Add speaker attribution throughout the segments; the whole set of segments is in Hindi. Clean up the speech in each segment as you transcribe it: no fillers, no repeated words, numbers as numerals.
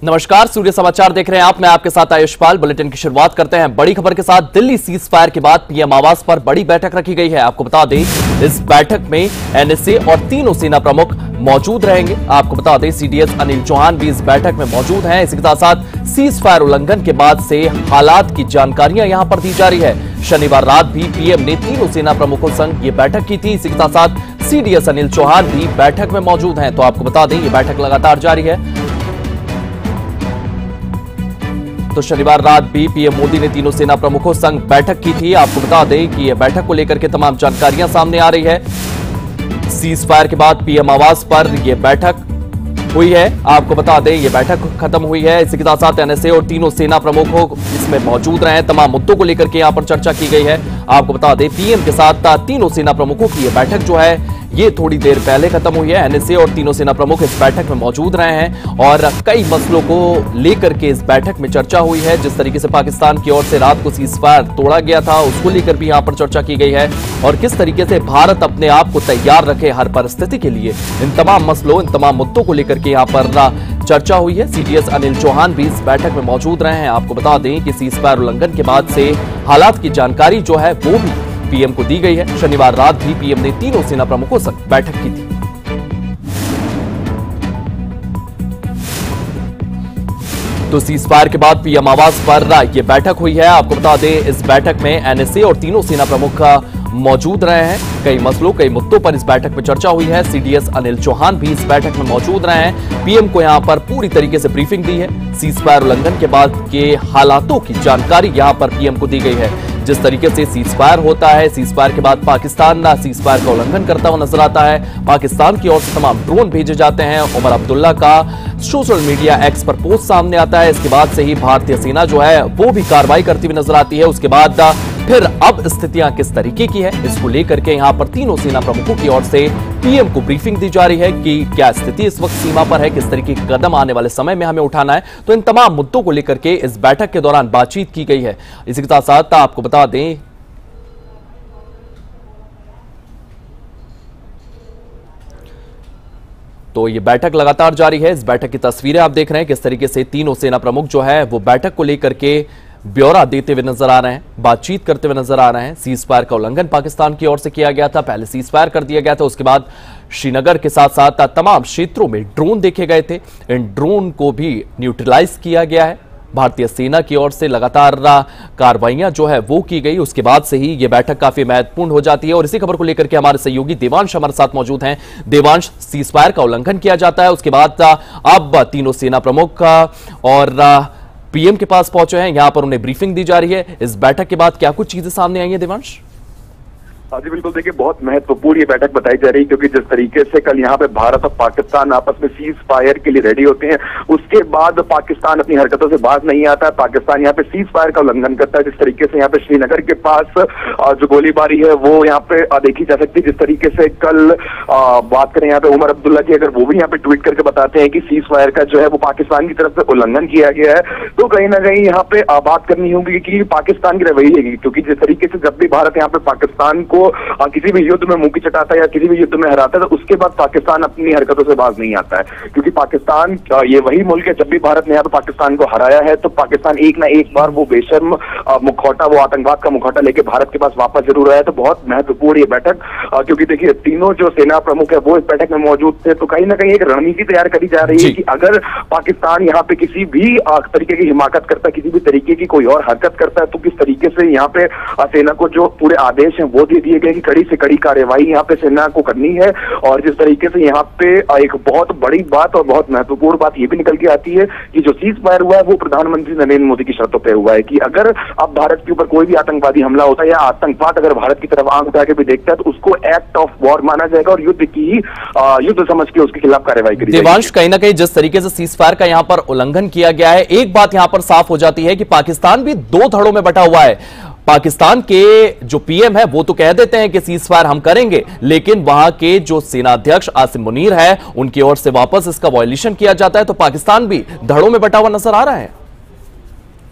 Speaker 1: नमस्कार, सूर्य समाचार देख रहे हैं आप। मैं आपके साथ आयुष्पाल। बुलेटिन की शुरुआत करते हैं बड़ी खबर के साथ। दिल्ली सीज फायर के बाद पीएम आवास पर बड़ी बैठक रखी गई है। आपको बता दें, इस बैठक में एनएसए और तीनों सेना प्रमुख मौजूद रहेंगे। आपको बता दें, सीडीएस अनिल चौहान भी इस बैठक में मौजूद हैं। इसी के साथ साथ सीज फायर उल्लंघन के बाद से हालात की जानकारियां यहां पर दी जा रही है। शनिवार रात भी पीएम ने तीनों सेना प्रमुखों संग ये बैठक की थी। इसी के साथ साथ सीडीएस अनिल चौहान भी बैठक में मौजूद हैं। तो आपको बता दें, ये बैठक लगातार जारी है। तो शनिवार रात भी पीएम मोदी ने तीनों सेना प्रमुखों संग बैठक की थी। आपको बता दें कि यह बैठक को लेकर के तमाम जानकारियां सामने आ रही है। सीज फायर के बाद पीएम आवास पर यह बैठक हुई है। आपको बता दें, यह बैठक खत्म हुई है। इसी के साथ साथ एनएसए और तीनों सेना प्रमुखों इसमें मौजूद रहे। तमाम मुद्दों को लेकर के यहां पर चर्चा की गई है। आपको बता दें, पीएम के साथ तीनों सेना प्रमुखों की यह बैठक जो है ये थोड़ी देर पहले खत्म हुई है। एनएसए और तीनों सेना प्रमुख इस बैठक में मौजूद रहे हैं और कई मसलों को लेकर के इस बैठक में चर्चा हुई है। जिस तरीके से पाकिस्तान की ओर से रात को सीज फायर तोड़ा गया था, उसको लेकर भी यहां पर चर्चा की गई है और किस तरीके से भारत अपने आप को तैयार रखे हर परिस्थिति के लिए। इन तमाम मसलों, इन तमाम मुद्दों को लेकर के यहां पर चर्चा हुई है। सीडीएस अनिल चौहान भी इस बैठक में मौजूद रहे हैं। आपको बता दें कि सीज फायर उल्लंघन के बाद से हालात की जानकारी जो है वो भी पीएम को दी गई है। शनिवार रात भी पीएम ने तीनों सेना प्रमुखों से बैठक की थी। तो सीज फायर के बाद पीएम आवास पर यह बैठक हुई है। आपको बता दें, इस बैठक में एनएसए और तीनों सेना प्रमुख मौजूद रहे हैं। कई मसलों, कई मुद्दों पर इस बैठक में चर्चा हुई है। सीडीएस अनिल चौहान भी इस बैठक में मौजूद रहे हैं। पीएम को यहां पर पूरी तरीके से ब्रीफिंग दी है। सीज फायर उल्लंघन के बाद के हालातों की जानकारी यहां पर पीएम को दी गई है। जिस तरीके से सीज फायर होता है, सीज फायर के बाद पाकिस्तान सीज फायर का उल्लंघन करता हुआ नजर आता है। पाकिस्तान की ओर से तमाम ड्रोन भेजे जाते हैं। उमर अब्दुल्ला का सोशल मीडिया एक्स पर पोस्ट सामने आता है। इसके बाद से ही भारतीय सेना जो है वो भी कार्रवाई करती हुई नजर आती है। उसके बाद फिर अब स्थितियां किस तरीके की है, इसको लेकर के यहां पर तीनों सेना प्रमुखों की ओर से पीएम को ब्रीफिंग दी जा रही है कि क्या स्थिति इस वक्त सीमा पर है, किस तरीके के कदम आने वाले समय में हमें उठाना है। तो इन तमाम मुद्दों को लेकर के इस बैठक के दौरान बातचीत की गई है। इसी के साथ साथ आपको बता दें, तो ये बैठक लगातार जारी है। इस बैठक की तस्वीरें आप देख रहे हैं, किस तरीके से तीनों सेना प्रमुख जो है वो बैठक को लेकर के ब्यौरा देते हुए नजर आ रहे हैं, बातचीत करते हुए नजर आ रहे हैं। सीज फायर का उल्लंघन पाकिस्तान की ओर से किया गया था। पहले सीज फायर कर दिया गया था, उसके बाद श्रीनगर के साथ साथ तमाम क्षेत्रों में ड्रोन देखे गए थे। इन ड्रोन को भी न्यूट्रलाइज किया गया है। भारतीय सेना की ओर से लगातार कार्रवाइयां जो है वो की गई। उसके बाद से ही ये बैठक काफी महत्वपूर्ण हो जाती है। और इसी खबर को लेकर के हमारे सहयोगी देवांश हमारे साथ मौजूद हैं। देवांश, सीज फायर का उल्लंघन किया जाता है, उसके बाद अब तीनों सेना प्रमुख और पीएम के पास पहुंचे हैं, यहां पर उन्हें ब्रीफिंग दी जा रही है। इस बैठक के बाद क्या कुछ चीजें सामने आई हैं देवांश?
Speaker 2: जी बिल्कुल, देखिए बहुत महत्वपूर्ण ये बैठक बताई जा रही है, क्योंकि जिस तरीके से कल यहाँ पे भारत और पाकिस्तान आपस में सीज फायर के लिए रेडी होते हैं, उसके बाद पाकिस्तान अपनी हरकतों से बाज नहीं आता है। पाकिस्तान यहाँ पे सीज फायर का उल्लंघन करता है। जिस तरीके से यहाँ पे श्रीनगर के पास जो गोलीबारी है वो यहाँ पे देखी जा सकती है। जिस तरीके से कल बात करें यहाँ पे उमर अब्दुल्ला की, अगर वो भी यहाँ पे ट्वीट करके बताते हैं कि सीज फायर का जो है वो पाकिस्तान की तरफ से उल्लंघन किया गया है, तो कहीं ना कहीं यहाँ पे बात करनी होगी कि पाकिस्तान की रवैये है। क्योंकि जिस तरीके से जब भी भारत यहाँ पे पाकिस्तान को किसी भी युद्ध में मुंह की चटाता है या किसी भी युद्ध में हराता है, तो उसके बाद पाकिस्तान अपनी हरकतों से बाज नहीं आता है। क्योंकि पाकिस्तान ये वही मुल्क है, जब भी भारत ने यहाँ पे पाकिस्तान को हराया है तो पाकिस्तान एक ना एक बार वो बेशर्म मुखौटा, वो आतंकवाद का मुखौटा लेके भारत के पास वापस जरूर आया है। तो बहुत महत्वपूर्ण ये बैठक, क्योंकि देखिए तीनों जो सेना प्रमुख है वो इस बैठक में मौजूद थे। तो कहीं ना कहीं एक रणनीति तैयार करी जा रही है कि अगर पाकिस्तान यहाँ पे किसी भी तरीके की हिमाकत करता है, किसी भी तरीके की कोई और हरकत करता है, तो किस तरीके से यहाँ पे सेना को जो पूरे आदेश हैं वो दे दिए गए कि कड़ी से कड़ी कार्यवाही यहाँ पे सेना को करनी है। और जिस तरीके से यहाँ पे एक बहुत बड़ी बात और बहुत महत्वपूर्ण बात ये भी निकल के आती है कि जो सीज फायर हुआ है वो प्रधानमंत्री नरेंद्र मोदी की शर्तों पे हुआ है कि अगर अब भारत के ऊपर कोई भी आतंकवादी हमला होता है या आतंकवाद अगर भारत की तरफ आंख उठा के भी देखता है, तो उसको एक्ट ऑफ वॉर माना जाएगा और युद्ध समझ के उसके खिलाफ कार्रवाई करी जाएगी।
Speaker 1: देवांश, कहीं ना कहीं जिस तरीके से सीज फायर का यहां पर उल्लंघन किया गया है, एक बात यहां पर साफ हो जाती है कि पाकिस्तान भी दो धड़ों में बटा हुआ है। पाकिस्तान के जो पीएम है वो तो कह देते हैं कि सीज फायर हम करेंगे, लेकिन वहां के जो सेनाध्यक्ष आसिम मुनीर है उनकी ओर से वापस इसका वायलेशन किया जाता है। तो पाकिस्तान भी धड़ों में बटा हुआ नजर आ रहा है।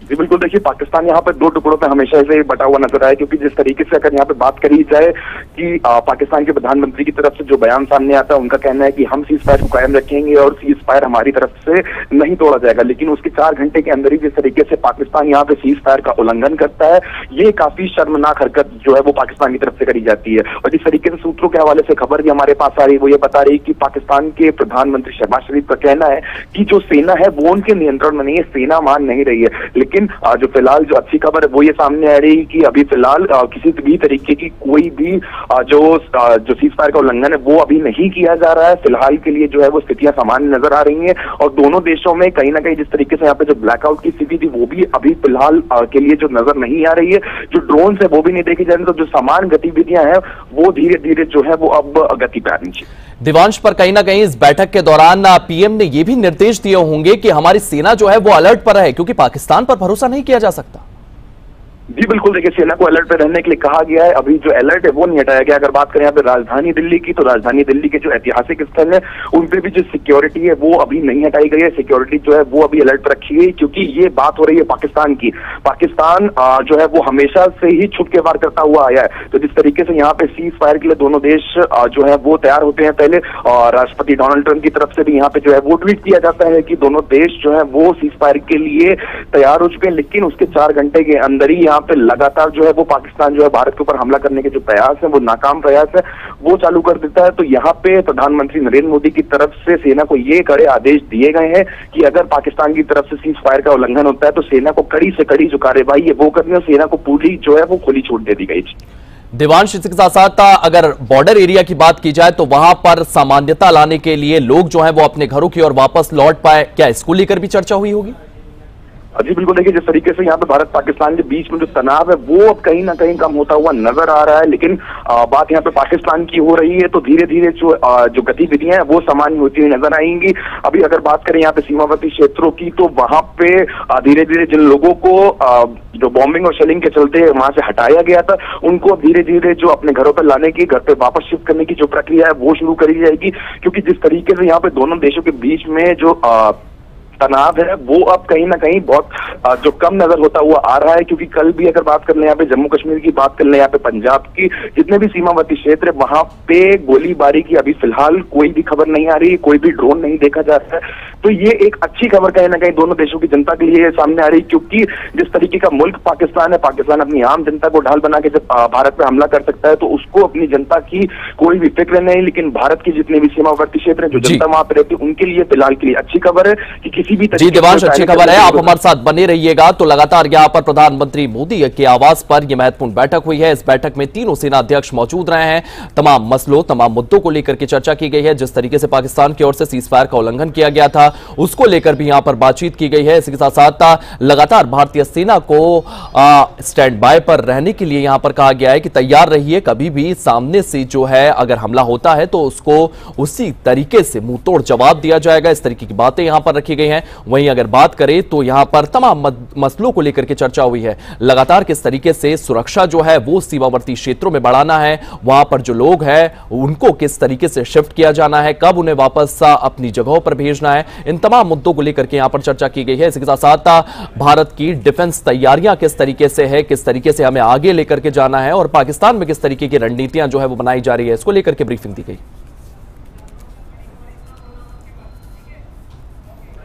Speaker 2: जी बिल्कुल, देखिए पाकिस्तान यहाँ पे दो टुकड़ों पे हमेशा से बटा हुआ नजर आया, क्योंकि जिस तरीके से अगर यहाँ पे बात करी जाए कि पाकिस्तान के प्रधानमंत्री की तरफ से जो बयान सामने आता है, उनका कहना है कि हम सीज फायर को कायम रखेंगे और सीज फायर हमारी तरफ से नहीं तोड़ा जाएगा। लेकिन उसके 4 घंटे के अंदर ही जिस तरीके से पाकिस्तान यहाँ पे सीज फायर का उल्लंघन करता है, ये काफी शर्मनाक हरकत जो है वो पाकिस्तान की तरफ से करी जाती है। और जिस तरीके से सूत्रों के हवाले से खबर भी हमारे पास आ रही है, वो ये बता रही कि पाकिस्तान के प्रधानमंत्री शहबाज शरीफ का कहना है कि जो सेना है वो उनके नियंत्रण में नहीं है, सेना मान नहीं रही है। लेकिन जो फिलहाल जो अच्छी खबर है वो ये सामने आ रही है कि अभी फिलहाल किसी भी तरीके की कोई भी जो सीज फायर का उल्लंघन है वो अभी नहीं किया जा रहा है। फिलहाल के लिए जो है वो स्थितियां सामान्य नजर आ रही हैं और दोनों देशों में कहीं ना कहीं जिस तरीके से यहाँ पे जो ब्लैकआउट की स्थिति थी वो भी अभी फिलहाल के लिए जो नजर नहीं आ रही है। जो ड्रोन है वो भी नहीं देखी जा रही, तो जो समान गतिविधियां हैं वो धीरे धीरे जो है वो अब गति पे आ रही है।
Speaker 1: दिवांश, पर कहीं ना कहीं इस बैठक के दौरान पीएम ने यह भी निर्देश दिए होंगे कि हमारी सेना जो है वो अलर्ट पर रहे, क्योंकि पाकिस्तान पर भरोसा नहीं किया जा सकता।
Speaker 2: जी बिल्कुल, देखिए सेना को अलर्ट पे रहने के लिए कहा गया है। अभी जो अलर्ट है वो नहीं हटाया गया। अगर बात करें यहाँ पे राजधानी दिल्ली की, तो राजधानी दिल्ली के जो ऐतिहासिक स्थल है उन पे भी जो सिक्योरिटी है वो अभी नहीं हटाई गई है। सिक्योरिटी जो है वो अभी अलर्ट पर रखी गई, क्योंकि ये बात हो रही है पाकिस्तान की। पाकिस्तान जो है वो हमेशा से ही छुप के वार करता हुआ आया है। तो जिस तरीके से यहाँ पे सीज फायर के लिए दोनों देश जो है वो तैयार होते हैं पहले, और राष्ट्रपति डोनाल्ड ट्रंप की तरफ से भी यहाँ पे जो है वो ट्वीट किया जाता है कि दोनों देश जो है वो सीज फायर के लिए तैयार हो चुके हैं। लेकिन उसके 4 घंटे के अंदर ही यहाँ पे लगातार जो है वो पाकिस्तान जो है भारत के ऊपर हमला करने के जो प्रयास है, वो नाकाम प्रयास है, वो चालू कर देता है। तो यहाँ पे प्रधानमंत्री नरेंद्र मोदी की तरफ से सेना को ये कड़े आदेश दिए गए हैं कि अगर पाकिस्तान की तरफ से सीज फायर का उल्लंघन होता है तो सेना को कड़ी से कड़ी जो कार्रवाई है वो करनी है। सेना को पूरी जो है वो खुली छूट दे दी गई।
Speaker 1: देवांश, इसके साथ साथ अगर बॉर्डर एरिया की बात की जाए तो वहां पर सामान्यता लाने के लिए लोग जो है वो अपने घरों की ओर वापस लौट पाए, क्या इसको लेकर भी चर्चा हुई होगी?
Speaker 2: जी बिल्कुल, देखिए जिस तरीके से यहाँ पे भारत पाकिस्तान के बीच में जो तनाव है वो अब कहीं ना कहीं कम होता हुआ नजर आ रहा है। लेकिन बात यहाँ पे पाकिस्तान की हो रही है तो धीरे धीरे जो गतिविधियां हैं वो सामान्य होती हुई नजर आएंगी। अभी अगर बात करें यहाँ पे सीमावर्ती क्षेत्रों की, तो वहां पे धीरे धीरे जिन लोगों को जो बॉम्बिंग और शेलिंग के चलते वहां से हटाया गया था, उनको धीरे धीरे जो अपने घरों पर लाने की, घर पे वापस शिफ्ट करने की जो प्रक्रिया है वो शुरू करी जाएगी। क्योंकि जिस तरीके से यहाँ पे दोनों देशों के बीच में जो तनाव है वो अब कहीं ना कहीं बहुत जो कम नजर होता हुआ आ रहा है। क्योंकि कल भी अगर बात कर ले यहाँ पे जम्मू कश्मीर की, बात कर ले यहाँ पे पंजाब की, जितने भी सीमावर्ती क्षेत्र है वहां पे गोलीबारी की अभी फिलहाल कोई भी खबर नहीं आ रही, कोई भी ड्रोन नहीं देखा जा रहा है। तो ये एक अच्छी खबर कहीं ना कहीं दोनों देशों की जनता के लिए सामने आ रही, क्योंकि जिस तरीके का मुल्क पाकिस्तान है, पाकिस्तान अपनी आम जनता को ढाल बना के जब भारत पे हमला कर सकता है तो उसको अपनी जनता की कोई भी फिक्र नहीं। लेकिन भारत की जितने भी सीमावर्ती क्षेत्र है, जो जनता वहां पर रहती है, उनके लिए फिलहाल के लिए अच्छी खबर है कि किसी भी
Speaker 1: जी देवांश, अच्छी खबर है। आप हमारे साथ बने रहिएगा। तो लगातार यहाँ पर प्रधानमंत्री मोदी के आवास पर यह महत्वपूर्ण बैठक हुई है। इस बैठक में तीनों सेना अध्यक्ष मौजूद रहे हैं। तमाम मसलों, तमाम मुद्दों को लेकर के चर्चा की गई है। जिस तरीके से पाकिस्तान की ओर से सीज फायर का उल्लंघन किया गया था उसको लेकर भी यहाँ पर बातचीत की गई है। इसके साथ साथ लगातार भारतीय सेना को स्टैंड बाय पर रहने के लिए यहाँ पर कहा गया है कि तैयार रहिए, कभी भी सामने से जो है अगर हमला होता है तो उसको उसी तरीके से मुंह तोड़ जवाब दिया जाएगा। इस तरीके की बातें यहाँ पर रखी गई हैं। वहीं अगर बात करें तो यहां पर तमाम मसलों को लेकर के चर्चा हुई है। लगातार किस तरीके से सुरक्षा जो है वो सीमावर्ती क्षेत्रों में बढ़ाना है, वहां पर जो लोग हैं उनको किस तरीके से शिफ्ट किया जाना है, कब उन्हें वापस अपनी जगहों पर भेजना है, इन तमाम मुद्दों को लेकर के यहां पर चर्चा की गई है। इसके साथ साथ भारत की डिफेंस तैयारियां किस तरीके से है, किस तरीके से हमें आगे लेकर के जाना है और पाकिस्तान में किस तरीके की रणनीतियां जो है वो बनाई जा रही है, इसको लेकर के ब्रीफिंग दी गई।